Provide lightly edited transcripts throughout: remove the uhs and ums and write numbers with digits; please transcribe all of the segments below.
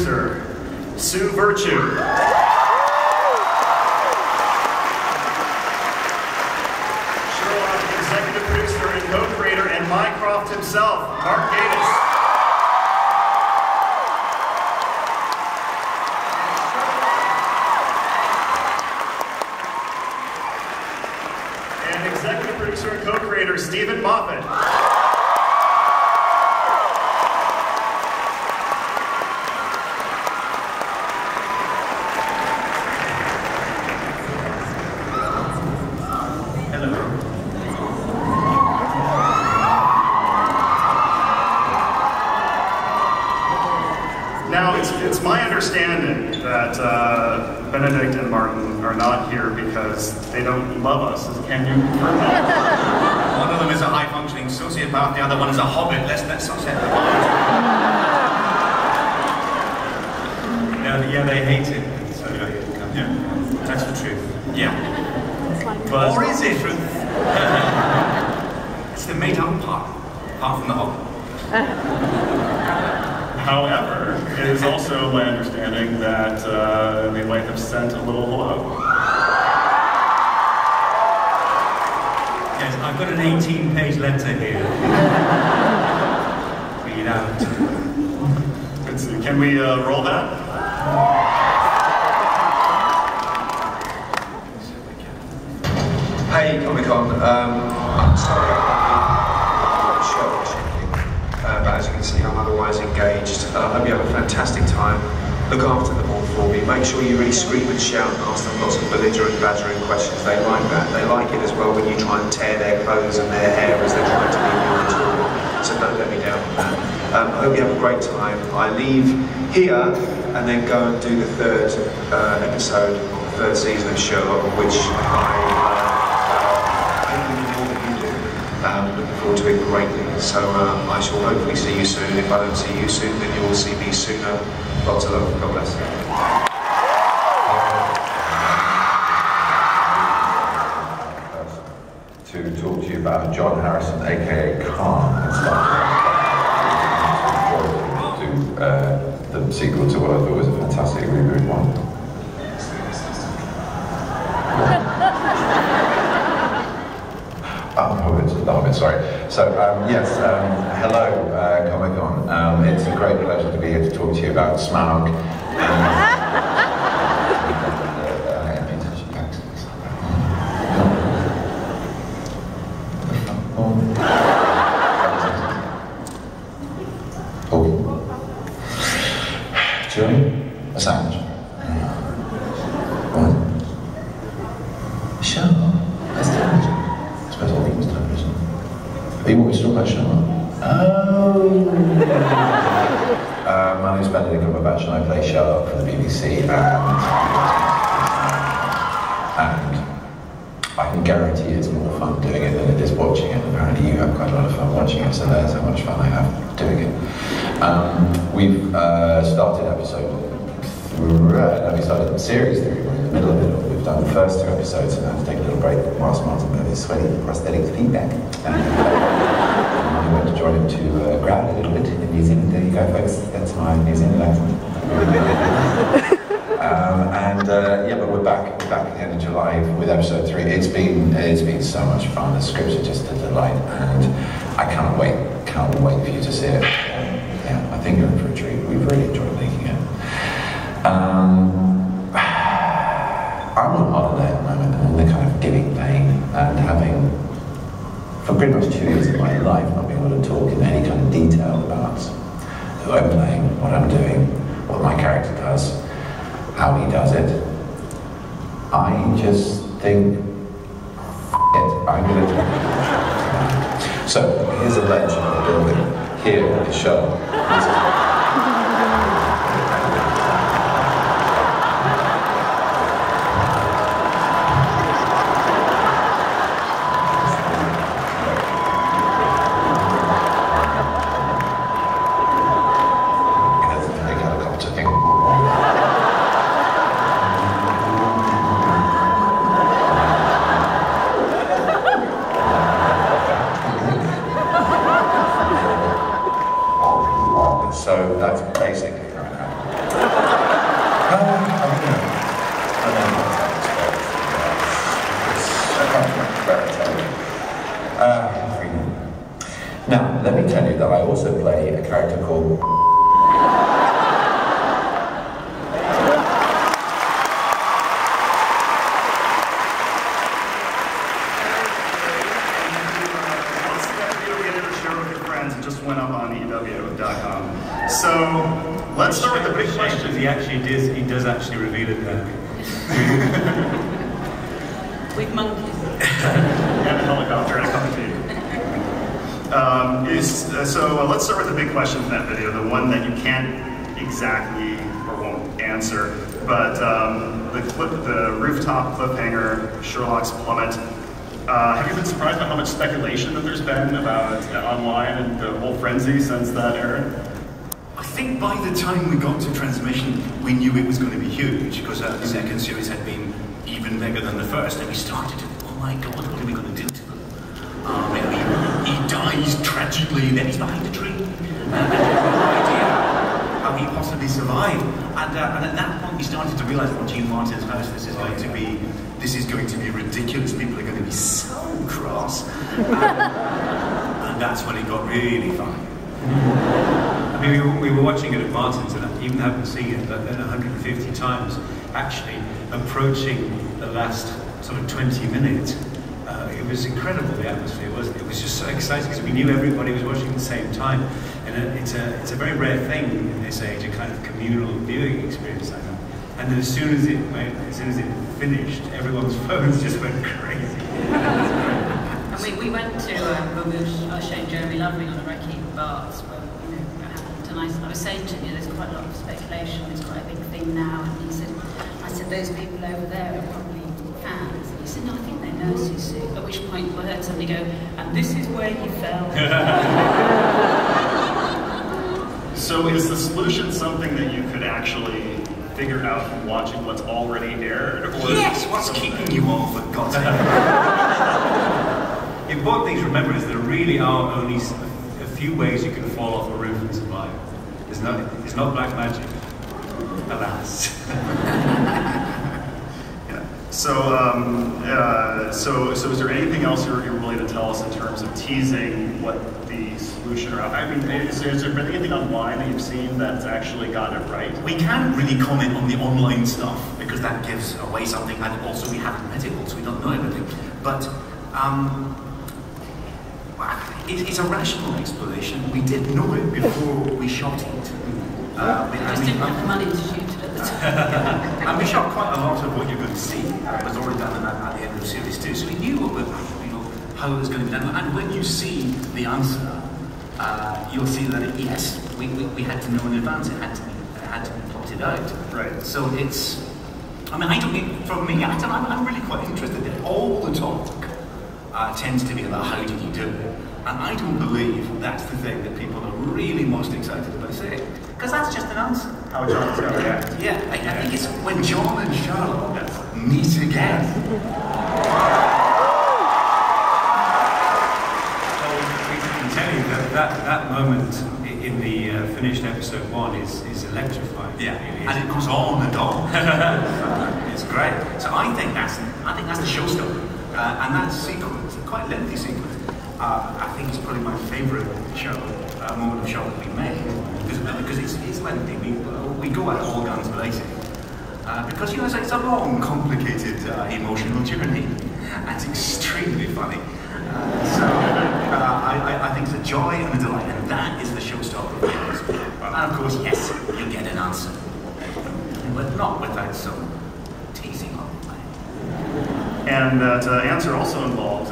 producer, Sue Virtue. Sherlock, executive producer and co-creator, and Mycroft himself, Mark Gatiss. And executive producer and co-creator, Stephen Moffat. Now, it's my understanding that Benedict and Martin are not here because they don't love us. Can you confirm that? One of them is a high-functioning sociopath, the other one is a hobbit. Let's not set them on. Yeah, they hate him. So, yeah, that's the truth. Yeah. But, or is it truth? It's the made-up part, apart from the hobbit. However, it is also my understanding that they might have sent a little hello. Yes, I've got an 18-page letter here. Read out. Let's see, can we roll that? Hey, Comic-Con. I'm sorry I can't be show but as you can see, I'm otherwise engaged. I hope you have a fantastic time. Look after them all for me. Make sure you really scream and shout and ask them lots of belligerent, badgering questions. They like that. They like it as well when you try and tear their clothes and their hair as they're trying to leave you on tour. So don't let me down on that. I hope you have a great time. I leave here and then go and do the third episode of the third season of Sherlock, which looking forward to it greatly. So I shall hopefully see you soon. If I don't see you soon, then you will see me sooner. Lots of love. God bless. To talk to you about John Harrison, aka Khan, and stuff. To the sequel to what I thought was a fantastic reboot one. The Hobbit, sorry. So, yes, hello, Comic-Con. It's a great pleasure to be here to talk to you about Smaug. Chewing? A sandwich? What? Sherlock? That's television. I suppose all things television. You want me to talk about Sherlock? Oh! My name's Benedict Cumberbatch and I play Sherlock for the BBC and I can guarantee it's more fun doing it than it is watching it. Apparently you have quite a lot of fun watching it, so there's how much fun I have doing it. We've started series 3, we're in the middle of it. We've done the first 2 episodes and had to take a little break whilst Martin got his sweaty prosthetic feedback. And I went to join him to grab a little bit in New Zealand. There you go, folks, that's my New Zealand accent. Yeah, but we're back at the end of July with episode 3. It's been so much fun. The scripts are just a delight, and I can't wait for you to see it. Yeah, I think you're in for a treat. We've really enjoyed making it. I'm on holiday at the moment, and in the kind of giving vein, and having, for pretty much 2 years of my life, not being able to talk in any kind of detail about who I'm playing, what I'm doing, what my character does, how he does it. I just think, I'm going to do it. So, here's a ledge of the building. Here is Sherlock. So I also play a character called... Just went up on EW.com. So let's start with the big question. He does actually reveal it there. With monkeys. And a helicopter and a cup of tea. So let's start with the big question from that video, the one that you can't exactly or won't answer. But the rooftop cliffhanger, Sherlock's plummet. Have you been surprised by how much speculation that there's been about online and the whole frenzy since that aired? I think by the time we got to transmission, we knew it was going to be huge, because the second series had been even bigger than the first, and we started to think, oh my god, what are we going to do to him? He dies tragically, then he's behind a tree. And we had no idea how he possibly survived. And at that point, we started to realize, well, Gene Martin's house, this is going to be ridiculous. People are going to be so cross. And that's when it got really fun. I mean, we were watching it at Martin's, and even having seen it 150 times, actually approaching the last sort of 20 minutes, it was incredible, the atmosphere, wasn't it? It was just so exciting because we knew everybody was watching at the same time, and it's a very rare thing in this age, a kind of communal viewing experience like that. And then as soon as it finished, everyone's phones just went crazy. And we went to when we were showing Jeremy Lovely on the Recce Bars, where it happened, and I was saying to him, there's quite a lot of speculation, it's quite a big thing now, and I said, those people over there are probably fans. And he said, no, I think they're nurses. At which point I heard somebody go, and this is where he fell. So is the solution something that you could actually figure out from watching what's already aired? Or yes, what's keeping you all, for God's sake? The important thing to remember is there really are only a few ways you can fall off a roof and survive. It's not black magic, alas. Yeah. So is there anything else you're willing to tell us in terms of teasing what the solution or I mean, is there been anything online that you've seen that's actually got it right? We can't really comment on the online stuff because that gives away something, and also we haven't met it all, so we don't know everything. But it's a rational explanation. We did know it before we shot it. We just didn't have the money to shoot it at the time. And we shot quite a lot of what you're going to see. It was already done at the end of series 2, so we knew how it was going to be done. And when you see the answer, you'll see that yes, we had to know in advance. It had to be plotted out. Right. So it's. I mean, I'm really quite interested in it. All the talk tends to be about how did you do it. And I don't believe that's the thing that people are really most excited about saying. Because that's just an answer. How John's going to react. Yeah, I think it's when John and Sherlock meet again. Well, we can tell you that moment in the finished episode 1 is electrifying. Yeah, and it goes on and on. It's great. So I think that's the showstopper. And that sequence, quite a lengthy sequence, I think it's probably my favourite moment of Sherlock we made, because it's lengthy. We go at all guns blazing, because it's a long, complicated, emotional journey, and it's extremely funny. I think it's a joy and a delight, and that is the showstopper. And of course, yes, you get an answer, but not without some teasing on it. And that answer also involves,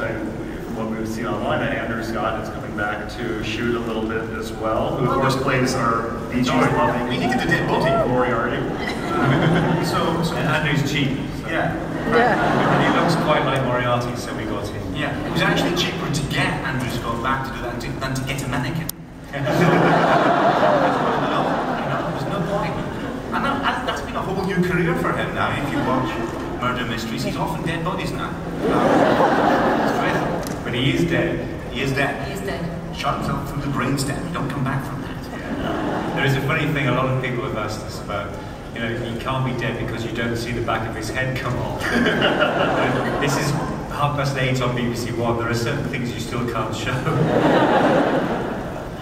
what we've seen online, that Andrew Scott is coming back to shoot a little bit as well, who of course plays our beaches loving. We needed a dead body. Moriarty. So Andrew's cheap. So. Yeah. And he looks quite like Moriarty, so we got him. Yeah. It was actually cheaper to get Andrew Scott back to do that than to get a mannequin. There's no point. And that's been a whole new career for him now. If you watch murder mysteries, he's often dead bodies now. It's great. But he is dead. He is dead. He is dead. Shot himself through the brainstem. You don't come back from that. Yeah. There is a funny thing a lot of people have asked us about. He can't be dead because you don't see the back of his head come off. This is 8:30 on BBC One. There are certain things you still can't show.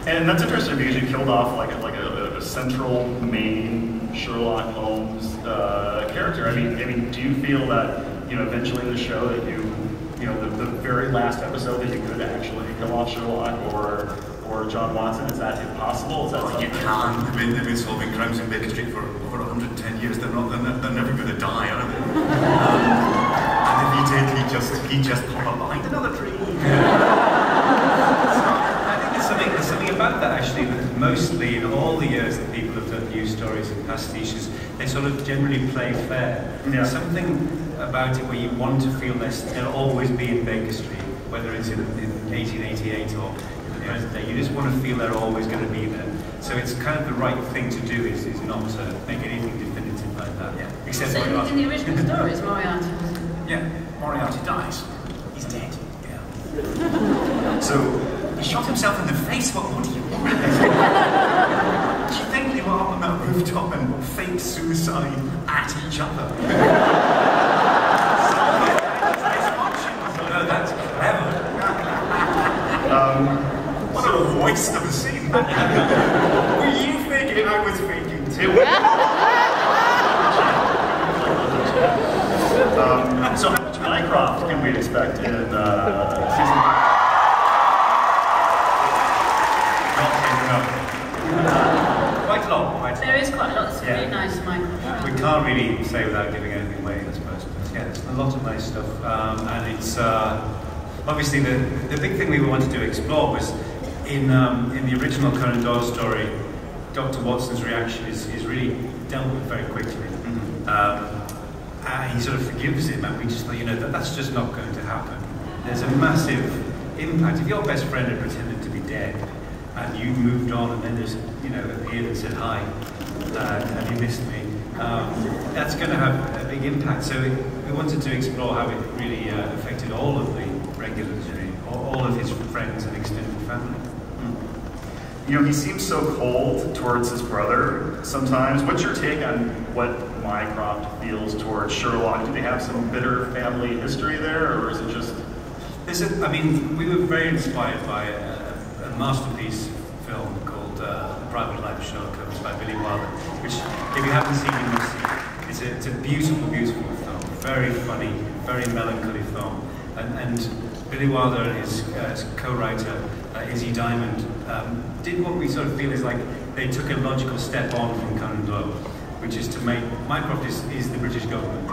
And that's interesting because you killed off like a central main Sherlock Holmes character. I mean, do you feel that eventually in the show that the very last episode that you could actually kill off Sherlock or John Watson, is that impossible? Is that you can. They've been solving crimes in Baker Street for over 110 years. They're never going to die, are they? And if he did, he'd just pop up behind another tree. There's something about that actually, that mostly in all the years that people have done news stories and pastiches, they sort of generally play fair. Yeah. There's something about it where you want to feel they'll always be in Baker Street, whether it's in 1888 or in the present day. You just want to feel they're always going to be there. So it's kind of the right thing to do is not to make anything definitive like that. Yeah. Except so in the original stories, Moriarty was... Yeah, Moriarty dies. He's dead. Yeah. So he shot himself in the face. What do you want? Do you think they were up on that rooftop and faked suicide at each other? No, that's clever. What a waste of a scene. Were you faking? I was faking too. So how much Mycroft can we expect in season 5? Quite a lot. There is quite a lot. It's really nice, Mycroft. We can't really say without giving anything away, I suppose. But yeah, there's a lot of nice stuff. And it's obviously the big thing we wanted to explore was in the original Conan Doyle story, Dr. Watson's reaction is really dealt with very quickly. He sort of forgives him, and we just thought, that's just not going to happen. There's a massive impact. If your best friend had pretended to be dead, and you moved on, and then just appeared and said hi, have you missed me? That's going to have a big impact. So we wanted to explore how it really affected all of the regulars, all of his friends and extended family. He seems so cold towards his brother sometimes. What's your take on what Mycroft feels towards Sherlock? Do they have some bitter family history there, or is it just... we were very inspired by a masterpiece film called The Private Life of Sherlock Holmes by Billy Wilder, which, if you haven't seen, you must see. It's a beautiful, beautiful film. Very funny, very melancholy film. And Billy Wilder and his co-writer, Izzy Diamond, did what we sort of feel is like they took a logical step on from Conan Doyle, which is to make... Mycroft is the British government,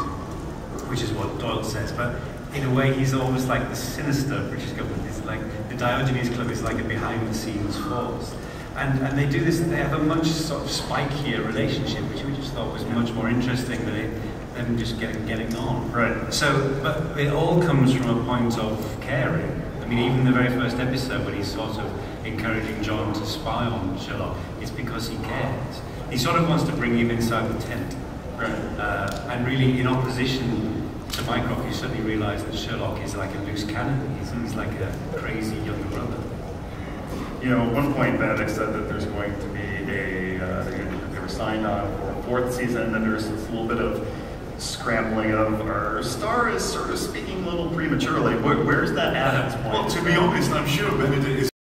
which is what Doyle says, but in a way he's almost like the sinister British government. It's like the Diogenes Club is like a behind-the-scenes force. And they do this, they have a much sort of spikier relationship, which we just thought was much more interesting than them just getting on. Right. So, but it all comes from a point of caring. I mean, even the very first episode when he's sort of encouraging John to spy on Sherlock, it's because he cares. He sort of wants to bring him inside the tent. Right. And really, in opposition to Mycroft, you suddenly realise that Sherlock is like a loose cannon. He's like a crazy younger brother. At one point, Benedict said that there's going to be they were signed on for a 4th season, and there's this little bit of scrambling of our star is sort of speaking a little prematurely. Where's that at this point? Well, to be honest, I'm sure Benedict is